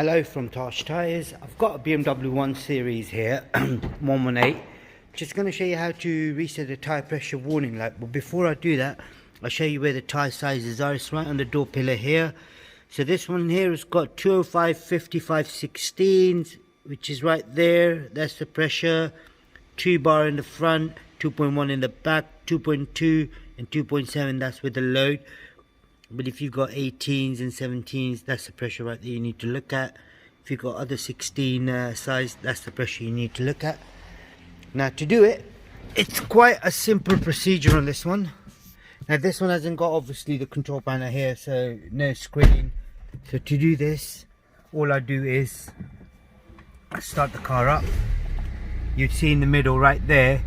Hello from Tosh Tires. I've got a BMW 1 Series here, 118. Just going to show you how to reset the tyre pressure warning light. But before I do that, I'll show you where the tyre sizes are. It's right on the door pillar here. So this one here has got 205 55 16s, which is right there. That's the pressure. 2 bar in the front, 2.1 in the back, 2.2 and 2.7. That's with the load. But if you've got 18s and 17s, that's the pressure right there you need to look at. If you've got other 16 size, that's the pressure you need to look at. Now to do it, it's quite a simple procedure on this one. Now this one hasn't got obviously the control panel here, so no screen. So to do this, all I do is start the car up. You'd see in the middle right there,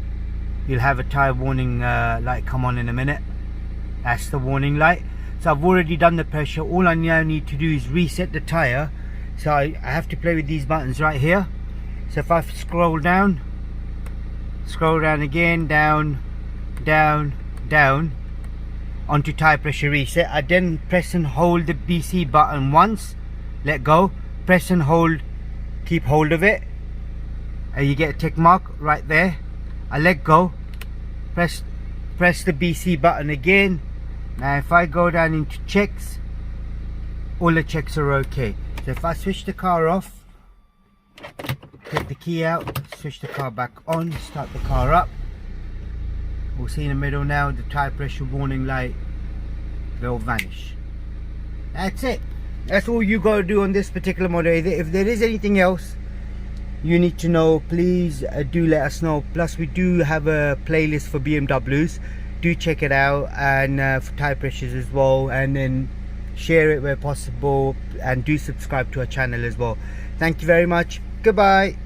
you'll have a tyre warning light come on in a minute. That's the warning light. So I've already done the pressure. All I now need to do is reset the tyre. So I have to play with these buttons right here. So if I scroll down again, down, down, down, onto tyre pressure reset. I then press and hold the BC button once, let go, press and hold, keep hold of it, and you get a tick mark right there. I let go, press the BC button again. Now if I go down into checks, all the checks are okay. So if I switch the car off, take the key out, switch the car back on, start the car up, we'll see in the middle now the tyre pressure warning light will vanish. That's it. That's all you got to do on this particular model. If there is anything else you need to know, please do let us know. Plus we do have a playlist for BMWs. Do check it out, and for tyre pressures as well, and then share it where possible, and do subscribe to our channel as well. Thank you very much. Goodbye.